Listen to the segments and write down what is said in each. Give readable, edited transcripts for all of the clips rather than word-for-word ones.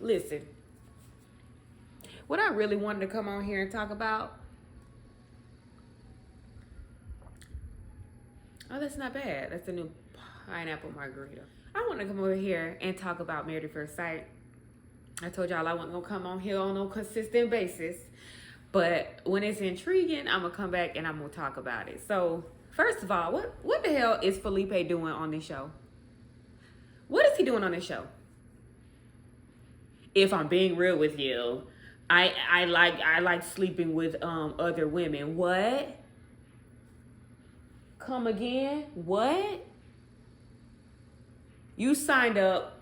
Listen, what I really wanted to come on here and talk about. Oh, that's not bad. That's a new pineapple margarita. I want to come over here and talk about Married at First Sight. I told y'all I wasn't gonna come on here on no consistent basis, but when it's intriguing, I'm gonna come back and I'm gonna talk about it. So, first of all, what the hell is Felipe doing on this show? What is he doing on this show? If I'm being real with you, I like sleeping with other women. What? Come again? What? You signed up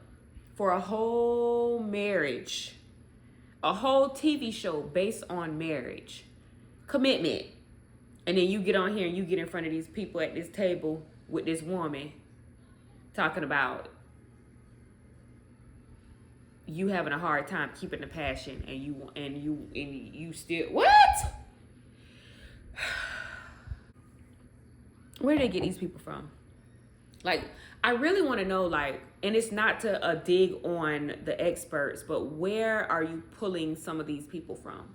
for a whole marriage, a whole TV show based on marriage, commitment. And then you get on here and you get in front of these people at this table with this woman talking about you having a hard time keeping the passion and you still what? Where did they get these people from? Like, I really want to know, like, and it's not to dig on the experts, but where are you pulling some of these people from?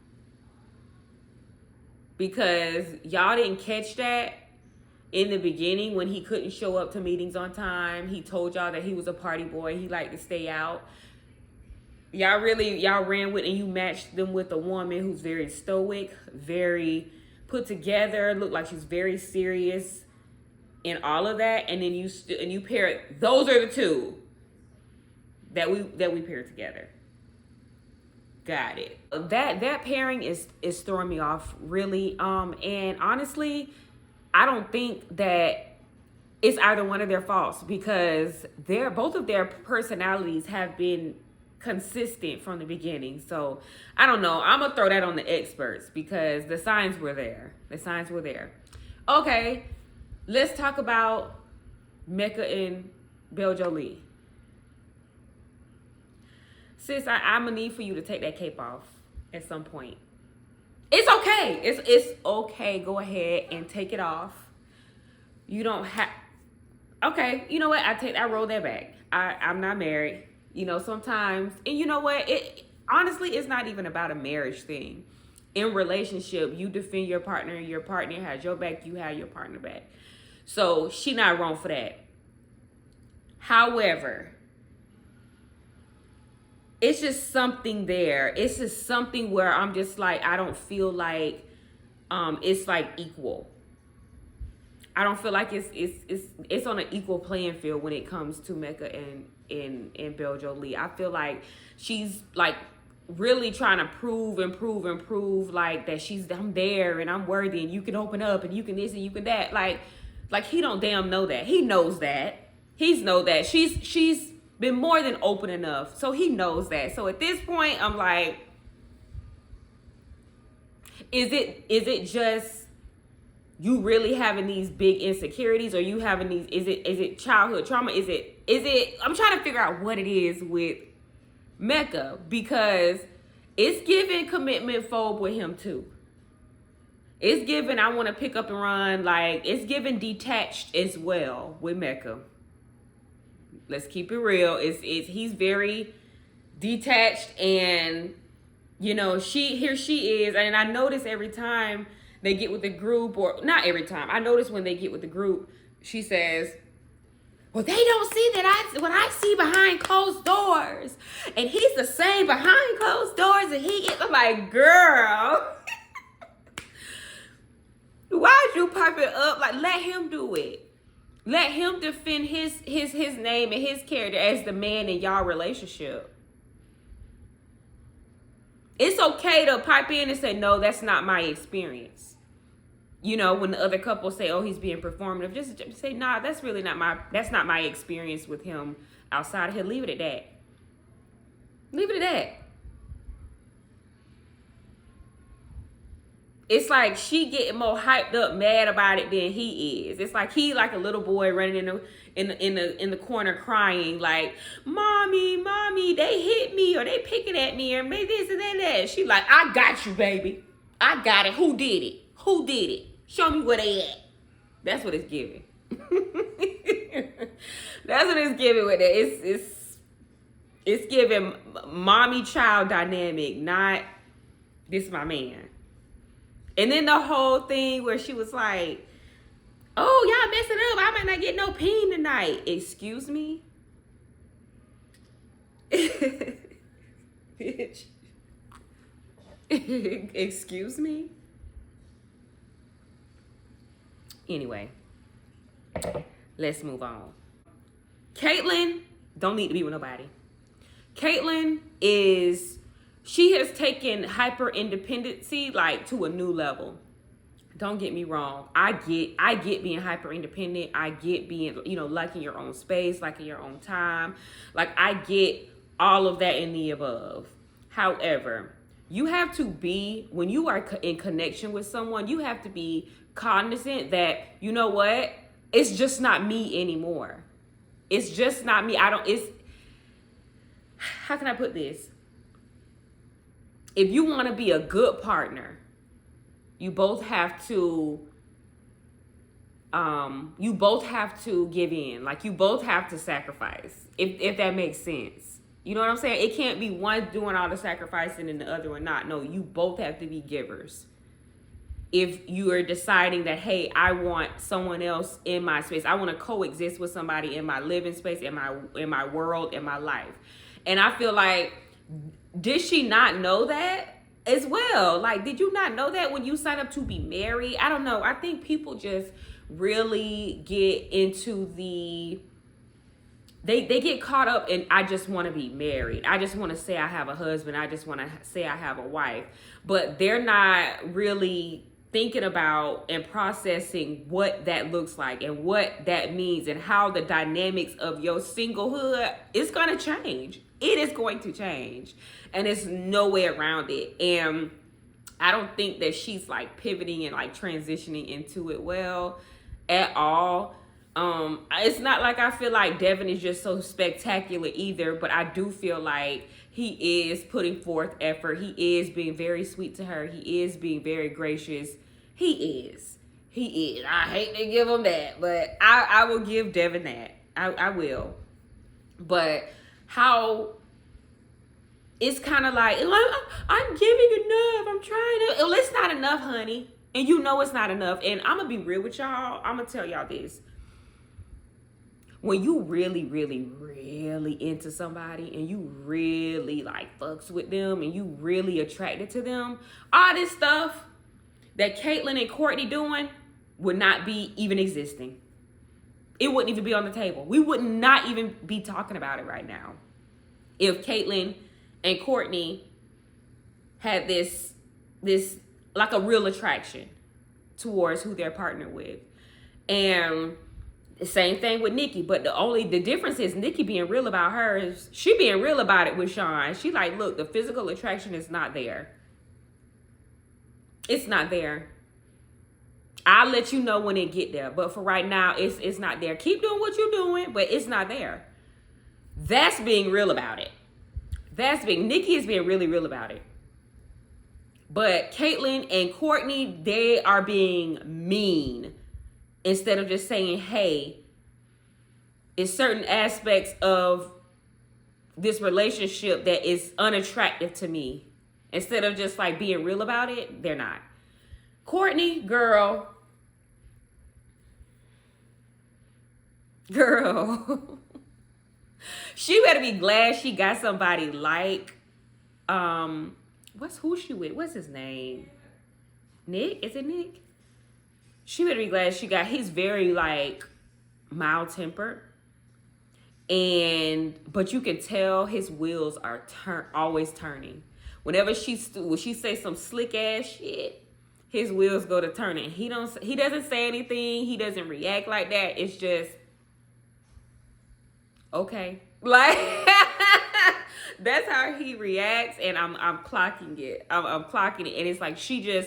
Because y'all didn't catch that in the beginning when he couldn't show up to meetings on time. He told y'all that he was a party boy. He liked to stay out. Y'all ran with and you matched them with a woman who's very stoic, very put together, looked like she's very serious and all of that. And then you pair it. Those are the two that we paired together. Got it. That pairing is throwing me off really. And honestly, I don't think that it's either one of their faults because both of their personalities have been consistent from the beginning. So I don't know. I'm gonna throw that on the experts because the signs were there. Okay, let's talk about Mecca and Beljo. Sis, I'm gonna need for you to take that cape off at some point. It's okay. It's okay. Go ahead and take it off. You don't have. Okay, you know what? I roll that back. I'm not married. You know, sometimes, and you know what? It honestly, it's not even about a marriage thing. In relationship, you defend your partner has your back, you have your partner back. So she not wrong for that. However, it's just something there. It's just something where I'm just like, I don't feel like it's like equal. I don't feel like it's on an equal playing field when it comes to Mecca and Beljo. I feel like she's like really trying to prove like that I'm there and I'm worthy and you can open up and you can this and you can that. Like he don't damn know that. He knows that. He's know that. She's been more than open enough. So he knows that. So at this point, I'm like, is it just you really having these big insecurities, or you having these, is it childhood trauma? Is it, I'm trying to figure out what it is with Mecca, because it's giving commitment phobe with him too. It's giving, I want to pick up and run, like, it's giving detached as well with Mecca. Let's keep it real. He's very detached, and, you know, here she is, and I notice every time they get with the group, or not every time, I notice when they get with the group, she says, well, they don't see what I see behind closed doors. And he's the same behind closed doors that he is. I'm like, girl, why'd you pipe it up? Like, let him do it. Let him defend his name and his character as the man in y'all relationship. It's okay to pipe in and say, no, that's not my experience. You know, when the other couple say, oh, he's being performative, just say, nah, that's not my experience with him outside of here. Leave it at that. Leave it at that. It's like she getting more hyped up, mad about it than he is. It's like he like a little boy running in the corner crying, like, mommy, they hit me, or they picking at me, or maybe this and that. She like, I got you, baby. I got it. Who did it? Show me where they at. That's what it's giving. That's what it's giving with it. It's giving mommy child dynamic, not this my man. And then the whole thing where she was like, oh, y'all messing up. I might not get no peen tonight. Excuse me? Bitch. Excuse me? Anyway, let's move on. Caitlyn don't need to be with nobody. Caitlyn she has taken hyper independency like to a new level. Don't get me wrong. I get being hyper independent. I get being, liking your own space, liking your own time. Like, I get all of that and the above. However, you have to be, when you are in connection with someone, you have to be cognizant that, you know what? It's just not me anymore. It's just not me. How can I put this? If you want to be a good partner, you both have to give in. Like, you both have to sacrifice, if that makes sense. You know what I'm saying? It can't be one doing all the sacrificing and the other one not. No, you both have to be givers. If you are deciding that, hey, I want someone else in my space, I want to coexist with somebody in my living space, in my world, in my life. And I feel like, did she not know that as well? Like, did you not know that when you sign up to be married? I don't know. I think people just really get into they get caught up in, I just want to be married. I just want to say I have a husband. I just want to say I have a wife. But they're not really thinking about and processing what that looks like and what that means and how the dynamics of your singlehood is going to change. It is going to change, and it's no way around it. And I don't think that she's like pivoting and like transitioning into it well at all. It's not like I feel like Devin is just so spectacular either, but I do feel like he is putting forth effort. He is being very sweet to her. He is being very gracious. He is. I hate to give him that, but I will give Devin that. I will. But how it's kind of like, I'm giving enough. I'm trying to. Well, it's not enough, honey. And you know it's not enough. And I'm going to be real with y'all. I'm going to tell y'all this. When you really, really, really into somebody and you really like fucks with them and you really attracted to them, all this stuff that Caitlyn and Courtney doing would not be even existing. It wouldn't even be on the table. We would not even be talking about it right now if Caitlyn and Courtney had this like a real attraction towards who they're partnered with. And the same thing with Nikki, but the difference is Nikki being real about hers. She being real about it with Sean. She like, look, the physical attraction is not there. It's not there. I'll let you know when it get there, but for right now, it's not there. Keep doing what you're doing, but it's not there. That's being real about it. Nikki is being really real about it. But Caitlyn and Courtney, they are being mean. Instead of just saying, hey, it's certain aspects of this relationship that is unattractive to me. Instead of just like being real about it, they're not. Courtney, girl. She better be glad she got somebody like, who she with? What's his name? Nick? Is it Nick? She better be glad he's very like mild-tempered. But you can tell his wheels are always turning. When she says some slick ass shit, his wheels go to turning. He doesn't say anything. He doesn't react like that. It's just, okay. Like, that's how he reacts, and I'm clocking it. I'm clocking it, and it's like she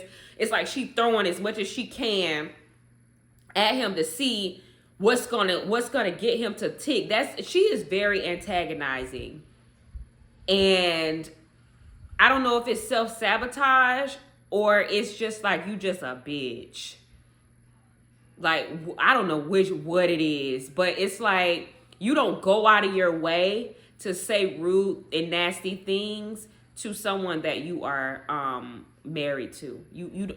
throwing as much as she can at him to see what's gonna get him to tick. She is very antagonizing, and I don't know if it's self-sabotage or it's just like you just a bitch. Like, I don't know what it is, but it's like you don't go out of your way to say rude and nasty things to someone that you are married to. You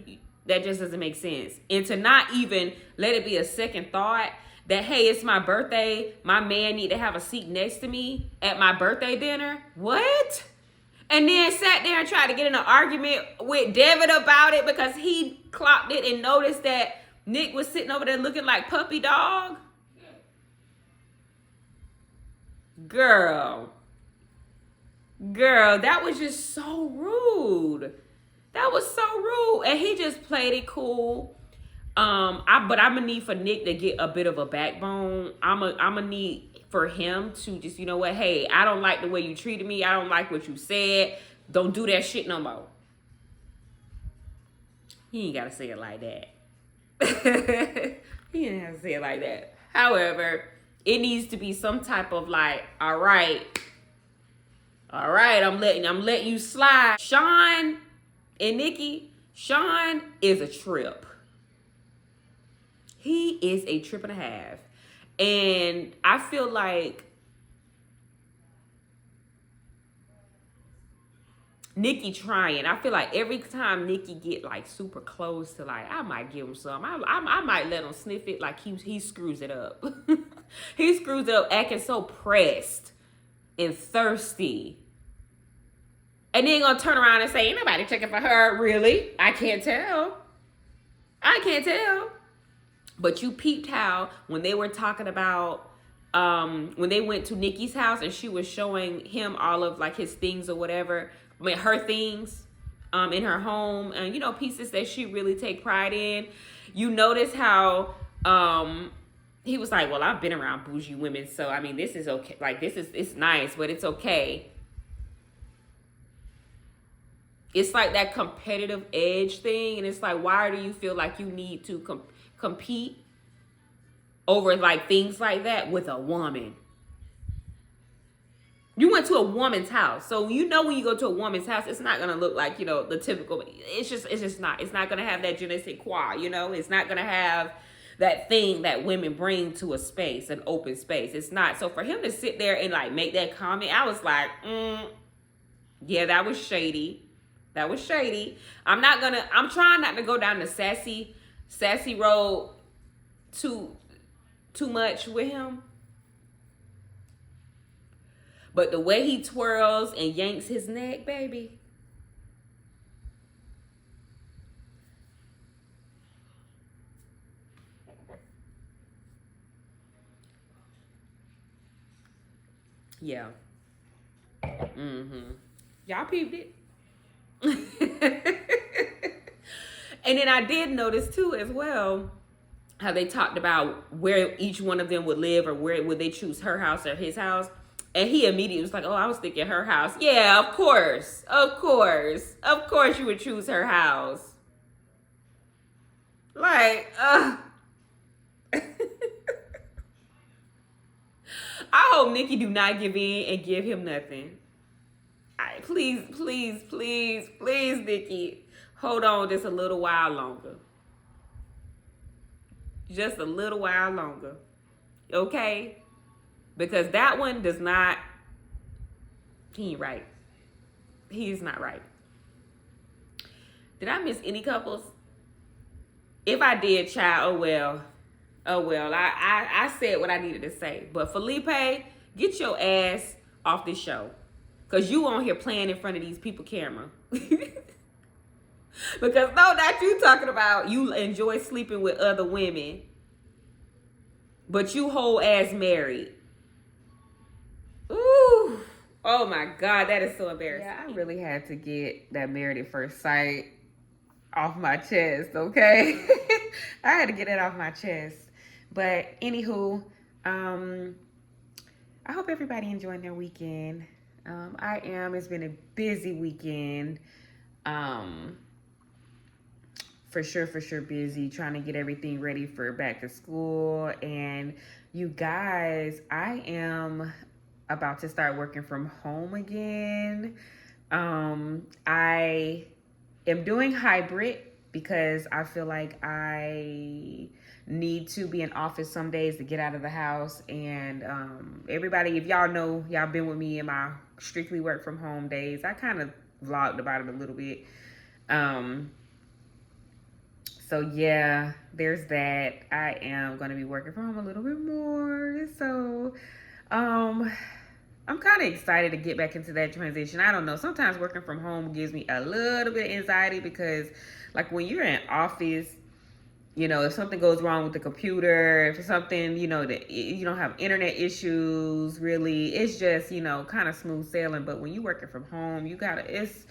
that just doesn't make sense. And to not even let it be a second thought that, hey, it's my birthday, my man need to have a seat next to me at my birthday dinner. What? And then sat there and tried to get in an argument with David about it because he clocked it and noticed that Nick was sitting over there looking like puppy dog. Girl, that was just so rude. That was so rude. And he just played it cool. But I'm gonna need for Nick to get a bit of a backbone. I'm gonna need for him to just, you know what, hey, I don't like the way you treated me. I don't like what you said. Don't do that shit no more. He ain't gotta say it like that. He ain't have to say it like that. However, it needs to be some type of like, all right, I'm letting you slide. Sean and Nikki, Sean is a trip. He is a trip and a half. And I feel like Nikki trying. I feel like every time Nikki get like super close to like, I might give him some. I might let him sniff it like he screws it up. He screws it up acting so pressed and thirsty. And then gonna turn around and say, ain't nobody checking for her. Really? I can't tell. But you peeped how when they were talking about when they went to Nikki's house and she was showing him all of like his things or whatever. I mean, her things in her home and, you know, pieces that she really take pride in. You notice how he was like, well, I've been around bougie women, so I mean, this is okay. Like, it's nice, but it's okay. It's like that competitive edge thing, and it's like, why do you feel like you need to compete over like things like that with a woman? You went to a woman's house, so you know when you go to a woman's house, it's not gonna look like, you know, the typical. It's just not. It's not gonna have that je ne sais quoi. You know, it's not gonna have that thing that women bring to a space, an open space. It's not. So for him to sit there and like make that comment, I was like, yeah, that was shady. That was shady. I'm trying not to go down the sassy road too much with him. But the way he twirls and yanks his neck, baby. Yeah. Y'all peeped it. And then I did notice too as well how they talked about where each one of them would live or where would they choose, her house or his house. And he immediately was like, oh, I was thinking her house. Yeah, of course you would choose her house. Like, I hope Nikki do not give in and give him nothing. Please, Nikki, hold on just a little while longer. Just a little while longer. Okay? Because that one does not, he ain't right. He is not right. Did I miss any couples? If I did, child, oh well. I said what I needed to say. But Felipe, get your ass off this show. Because you on here playing in front of these people camera. Because no, that you talking about you enjoy sleeping with other women. But you whole ass married. Ooh. Oh my God, that is so embarrassing. Yeah, I really had to get that Married at First Sight off my chest, okay? I had to get it off my chest. But anywho, I hope everybody enjoyed their weekend. It's been a busy weekend. For sure busy trying to get everything ready for back to school. And you guys, I am about to start working from home again. I am doing hybrid because I feel like I need to be in office some days to get out of the house. And everybody, if y'all know, y'all been with me in my strictly work from home days, I kind of vlogged about it a little bit. So yeah, there's that. I am going to be working from home a little bit more. So um I'm kind of excited to get back into that transition. I don't know. Sometimes working from home gives me a little bit of anxiety because, like, when you're in office, you know, if something goes wrong with the computer, if something, you know, that you don't have internet issues, really, it's just, you know, kind of smooth sailing. But when you're working from home, you gotta, it's,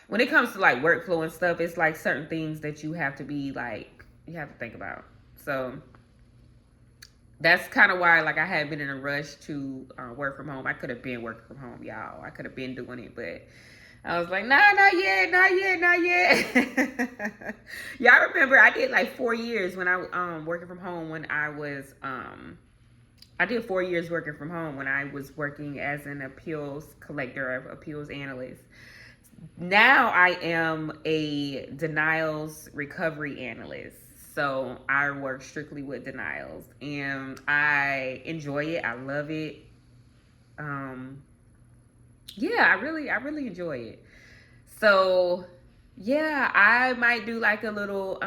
when it comes to like workflow and stuff, it's like certain things that you have to be like, you have to think about. So that's kind of why, like, I had been in a rush to work from home. I could have been working from home, y'all. I could have been doing it, but I was like, nah, not yet, not yet, not yet. Y'all remember I did like 4 years when I working from home when I was I did 4 years working from home when I was working as an appeals collector, appeals analyst. Now I am a denials recovery analyst. So I work strictly with denials and I enjoy it. I love it. Um, yeah, I really enjoy it. So yeah, I might do like a little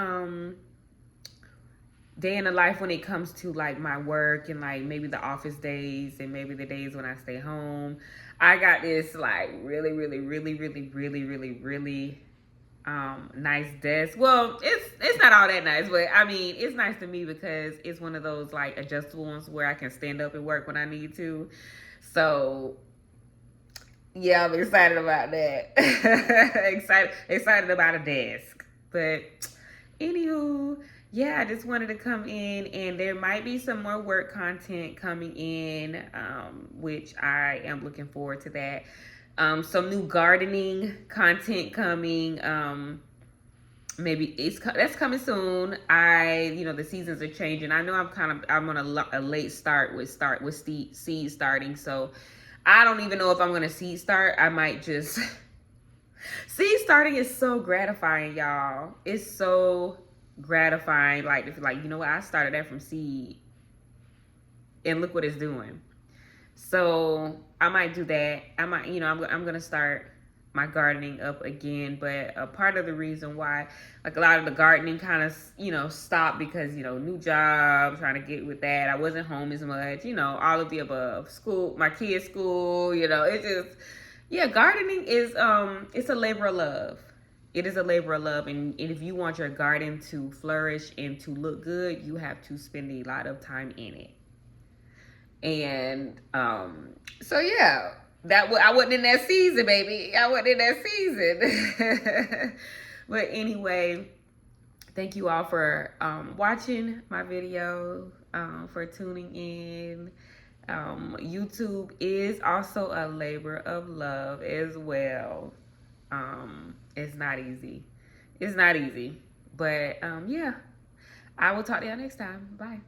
day in the life when it comes to like my work and like maybe the office days and maybe the days when I stay home. I got this like really nice desk. Well, it's not all that nice, but I mean it's nice to me because it's one of those like adjustable ones where I can stand up and work when I need to. So yeah, I'm excited about that. Excited about a desk. But anywho, yeah, I just wanted to come in and there might be some more work content coming in, which I am looking forward to that. Some new gardening content coming. Maybe that's coming soon. The seasons are changing. I know I'm on a late start with seed starting. So I don't even know if I'm gonna seed start. I might just seed starting is so gratifying, y'all. It's so gratifying. Like if like you know what, I started that from seed, and look what it's doing. So I might do that. I'm gonna start my gardening up again. But a part of the reason why, like a lot of the gardening kind of stopped because new job, trying to get with that. I wasn't home as much. All of the above. School, my kids' school. It's just gardening is it's a labor of love. It is a labor of love, and if you want your garden to flourish and to look good, you have to spend a lot of time in it. And so yeah, I wasn't in that season, baby. I wasn't in that season. But anyway, thank you all for watching my video, for tuning in. YouTube is also a labor of love as well. It's not easy. It's not easy. But yeah, I will talk to y'all next time. Bye.